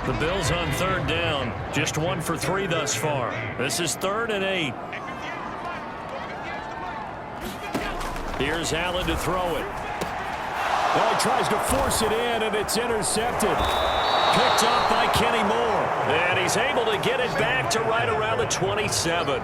The Bills on third down. Just 1 for 3 thus far. This is 3rd and 8. Here's Allen to throw it. Well, he tries to force it in, and it's intercepted. Picked up by Kenny Moore. And he's able to get it back to right around the 27.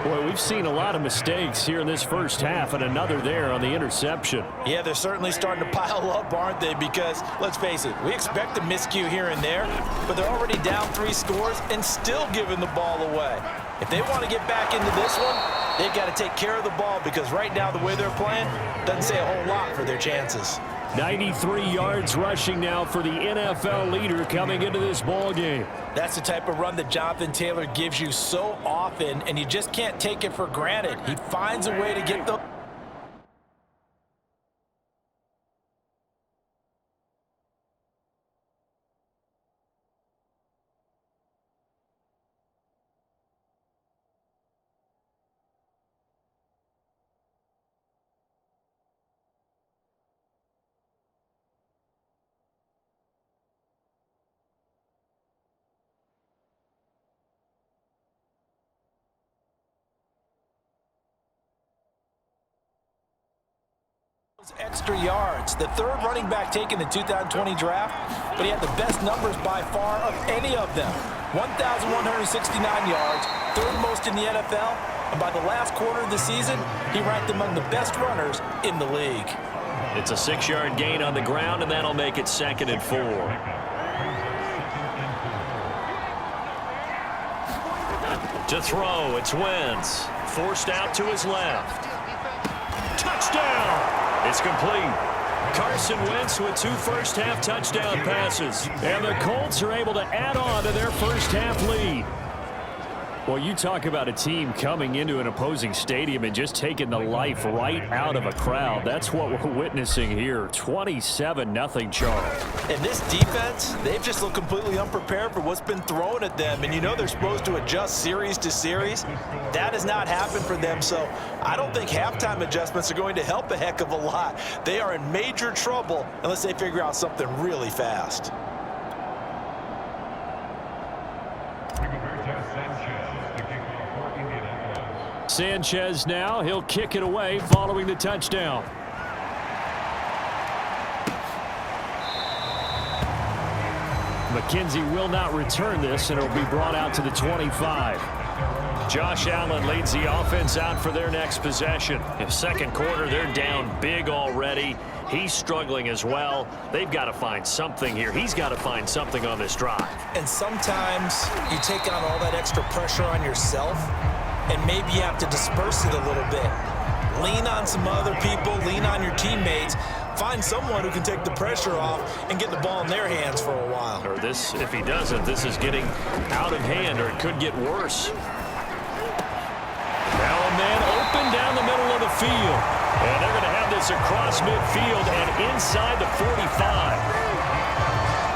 Boy, we've seen a lot of mistakes here in this first half, and another there on the interception. Yeah, they're certainly starting to pile up, aren't they? Because, let's face it, we expect a miscue here and there, but they're already down 3 scores and still giving the ball away. If they want to get back into this one, they've got to take care of the ball, because right now the way they're playing doesn't say a whole lot for their chances. 93 yards rushing now for the NFL leader coming into this ball game. That's the type of run that Jonathan Taylor gives you so often, and you just can't take it for granted. He finds a way to get the extra yards. The 3rd running back taken in the 2020 draft, but he had the best numbers by far of any of them. 1,169 yards, 3rd most in the NFL, and by the last quarter of the season, he ranked among the best runners in the league. It's a 6-yard gain on the ground, and that'll make it 2nd and 4. To throw, it's Wentz. Forced out to his left. Touchdown! It's complete. Carson Wentz with 2 first-half touchdown passes. And the Colts are able to add on to their first-half lead. Well, you talk about a team coming into an opposing stadium and just taking the life right out of a crowd. That's what we're witnessing here. 27-0 Charles. And this defense, they've just looked completely unprepared for what's been thrown at them. And you know they're supposed to adjust series to series. That has not happened for them. So I don't think halftime adjustments are going to help a heck of a lot. They are in major trouble unless they figure out something really fast. Sanchez now, he'll kick it away following the touchdown. McKenzie will not return this, and it'll be brought out to the 25. Josh Allen leads the offense out for their next possession. In second quarter, they're down big already. He's struggling as well. They've got to find something here. He's got to find something on this drive. And sometimes you take on all that extra pressure on yourself, and maybe you have to disperse it a little bit. Lean on some other people, lean on your teammates, find someone who can take the pressure off and get the ball in their hands for a while. Or this, if he doesn't, this is getting out of hand, or it could get worse. Now a man open down the middle of the field. And they're going to have this across midfield and inside the 45.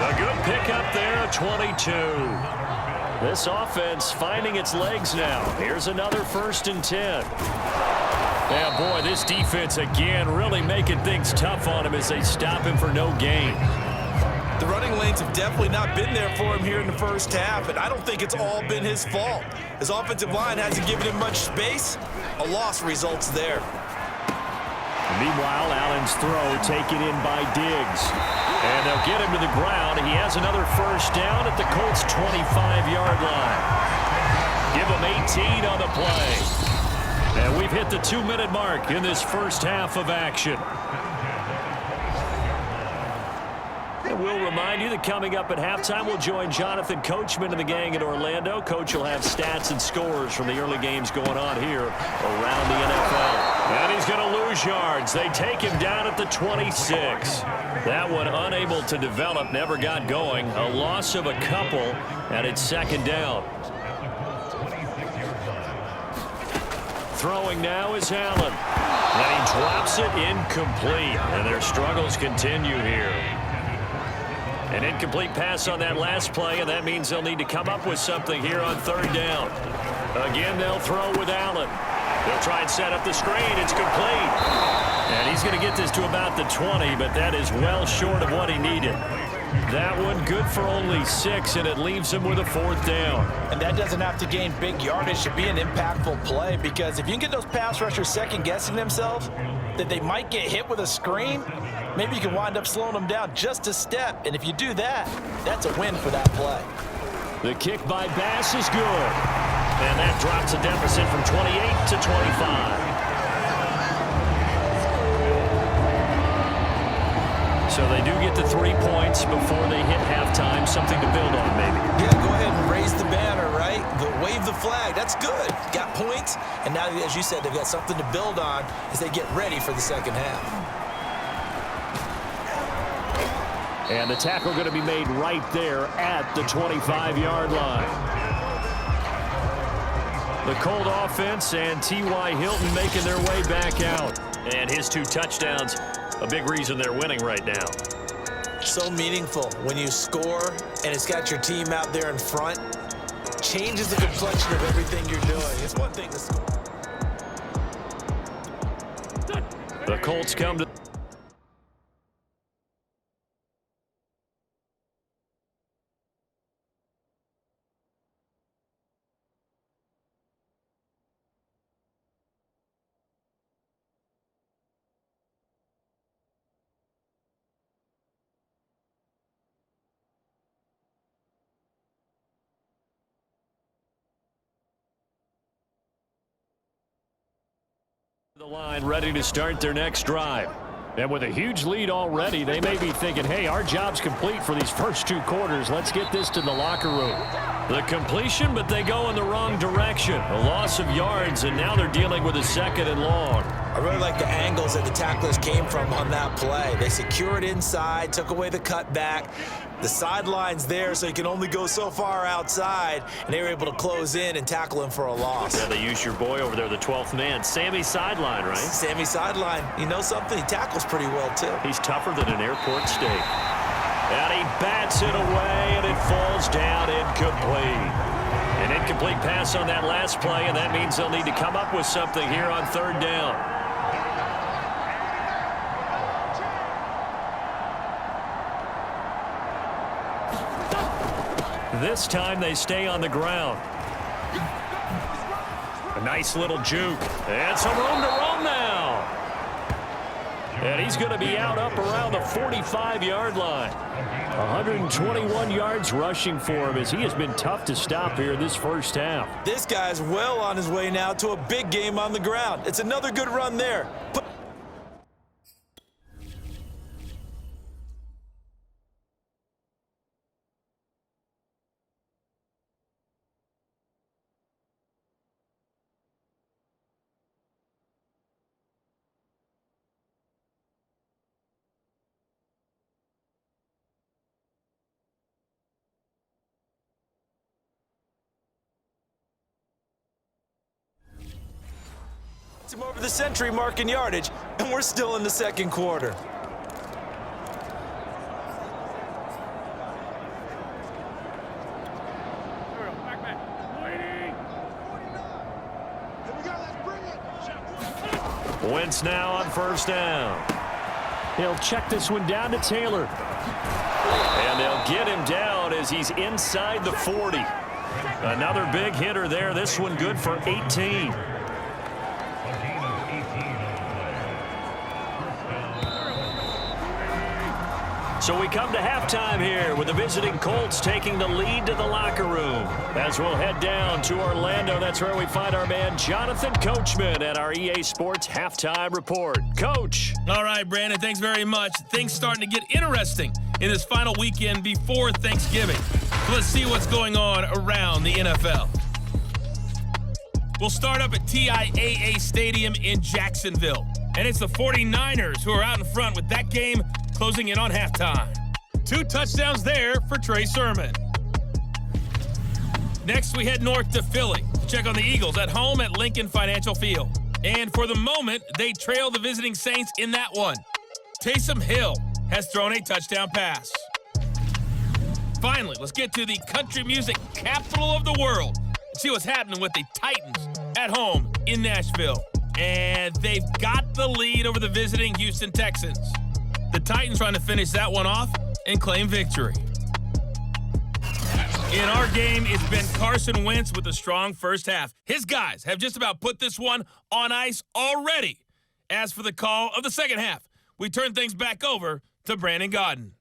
A good pickup there at 22. This offense finding its legs now. Here's another 1st and 10. Yeah, boy, this defense again really making things tough on him as they stop him for no gain. The running lanes have definitely not been there for him here in the first half, and I don't think it's all been his fault. His offensive line hasn't given him much space. A loss results there. Meanwhile, Allen's throw taken in by Diggs. And they'll get him to the ground. He has another 1st down at the Colts' 25-yard line. Give him 18 on the play. And we've hit the 2-minute mark in this first half of action. And we'll remind you that coming up at halftime, we'll join Jonathan Coachman and the gang in Orlando. Coach will have stats and scores from the early games going on here around the NFL. And he's going to lose yards. They take him down at the 26. That one unable to develop, never got going. A loss of a couple, and it's 2nd down. Throwing now is Allen. And he drops it incomplete. And their struggles continue here. An incomplete pass on that last play, and that means they'll need to come up with something here on 3rd down. Again, they'll throw with Allen. They'll try and set up the screen. It's complete. And he's going to get this to about the 20, but that is well short of what he needed. That one good for only 6, and it leaves him with a 4th down. And that doesn't have to gain big yardage to be an impactful play, because if you can get those pass rushers second-guessing themselves that they might get hit with a screen, maybe you can wind up slowing them down just a step. And if you do that, that's a win for that play. The kick by Bass is good. And that drops a deficit from 28 to 25. So they do get the 3 points before they hit halftime. Something to build on, maybe. Yeah, go ahead and raise the banner, right? Wave the flag. That's good. Got points. And now, as you said, they've got something to build on as they get ready for the second half. And the tackle going to be made right there at the 25-yard line. The Colt offense and T.Y. Hilton making their way back out. And his 2 touchdowns, a big reason they're winning right now. So meaningful when you score and it's got your team out there in front. Changes the complexion of everything you're doing. It's one thing to score. The Colts come to the line, ready to start their next drive. And with a huge lead already, they may be thinking, hey, our job's complete for these first 2 quarters. Let's get this to the locker room. The completion, but they go in the wrong direction. A loss of yards, and now they're dealing with a 2nd and long. I really like the angles that the tacklers came from on that play. They secured inside, took away the cutback. The sideline's there, so you can only go so far outside, and they were able to close in and tackle him for a loss. Yeah, they use your boy over there, the 12th man, Sammy Sideline, right? Sammy Sideline. You know something? He tackles pretty well, too. He's tougher than an airport steak. And he bats it away, and it falls down incomplete. An incomplete pass on that last play, and that means they'll need to come up with something here on 3rd down. This time they stay on the ground. A nice little juke. And some room to roam now. And he's going to be out up around the 45-yard line. 121 yards rushing for him as he has been tough to stop here this first half. This guy's well on his way now to a big game on the ground. It's another good run there. Him over the century mark in yardage, and we're still in the 2nd quarter. Wentz now on 1st down. He'll check this one down to Taylor. And they'll get him down as he's inside the 40. Another big hitter there. This one good for 18. So we come to halftime here with the visiting Colts taking the lead to the locker room. As we'll head down to Orlando, that's where we find our man Jonathan Coachman at our EA Sports Halftime Report. Coach. All right, Brandon, thanks very much. Things starting to get interesting in this final weekend before Thanksgiving. So let's see what's going on around the NFL. We'll start up at TIAA Stadium in Jacksonville. And it's the 49ers who are out in front with that game closing in on halftime. 2 touchdowns there for Trey Sermon. Next, we head north to Philly to check on the Eagles at home at Lincoln Financial Field. And for the moment, they trail the visiting Saints in that one. Taysom Hill has thrown a touchdown pass. Finally, let's get to the country music capital of the world and see what's happening with the Titans at home in Nashville. And they've got the lead over the visiting Houston Texans. The Titans trying to finish that one off and claim victory. In our game, it's been Carson Wentz with a strong first half. His guys have just about put this one on ice already. As for the call of the second half, we turn things back over to Brandon Gaudin.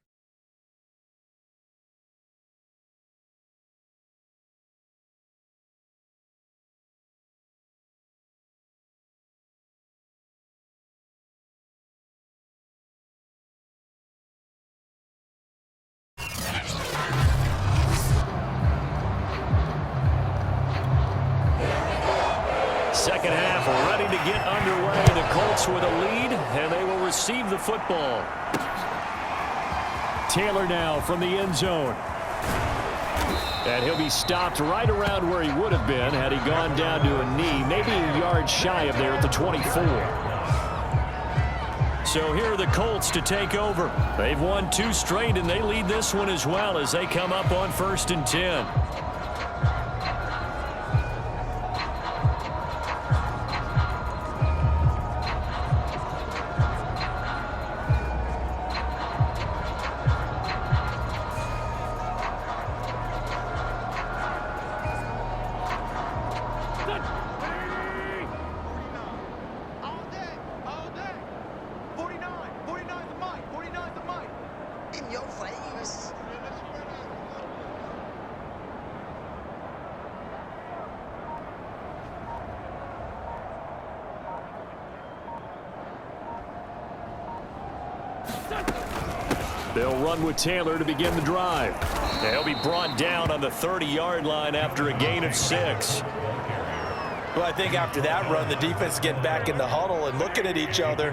Second half ready to get underway. The Colts with a lead, and they will receive the football. Taylor now from the end zone. And he'll be stopped right around where he would have been had he gone down to a knee, maybe a yard shy of there at the 24. So here are the Colts to take over. They've won 2 straight, and they lead this one as well as they come up on 1st and 10. They'll run with Taylor to begin the drive. They'll be brought down on the 30-yard line after a gain of 6. Well, I think after that run, the defense getting back in the huddle and looking at each other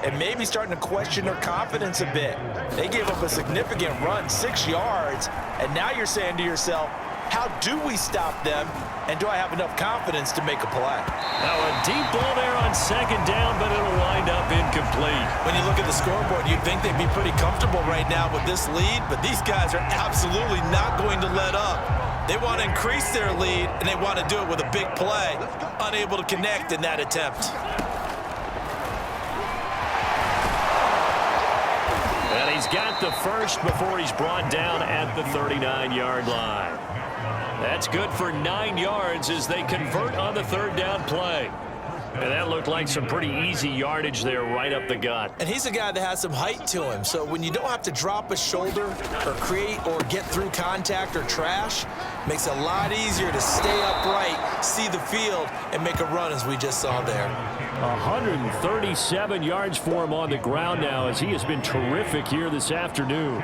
and maybe starting to question their confidence a bit. They gave up a significant run, 6 yards, and now you're saying to yourself, how do we stop them, and do I have enough confidence to make a play? Now a deep ball there on 2nd down, but it'll wind up incomplete. When you look at the scoreboard, you'd think they'd be pretty comfortable right now with this lead, but these guys are absolutely not going to let up. They want to increase their lead, and they want to do it with a big play. Unable to connect in that attempt. And he's got the first before he's brought down at the 39-yard line. That's good for 9 yards as they convert on the 3rd down play. And that looked like some pretty easy yardage there right up the gut. And he's a guy that has some height to him, so when you don't have to drop a shoulder or create or get through contact or trash, makes it a lot easier to stay upright, see the field, and make a run as we just saw there. 137 yards for him on the ground now as he has been terrific here this afternoon.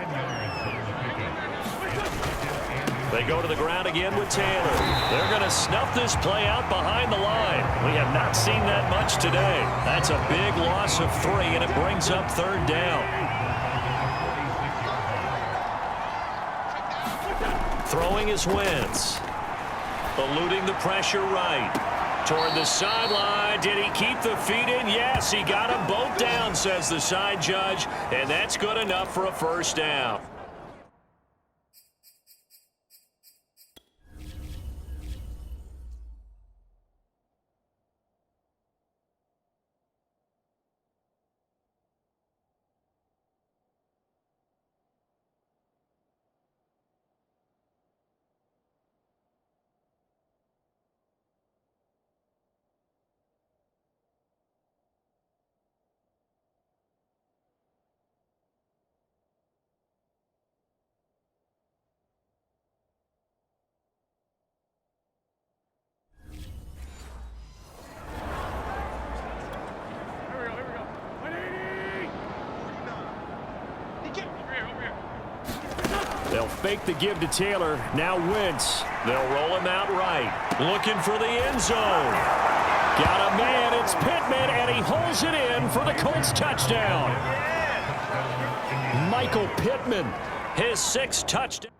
They go to the ground again with Taylor. They're going to snuff this play out behind the line. We have not seen that much today. That's a big loss of 3, and it brings up 3rd down. Throwing is Wentz. Eluding the pressure right. Toward the sideline. Did he keep the feet in? Yes, he got them both down, says the side judge, and that's good enough for a 1st down. They'll fake the give to Taylor. Now Wentz. They'll roll him out right. Looking for the end zone. Got a man. It's Pittman, and he holds it in for the Colts touchdown. Michael Pittman, his 6th touchdown.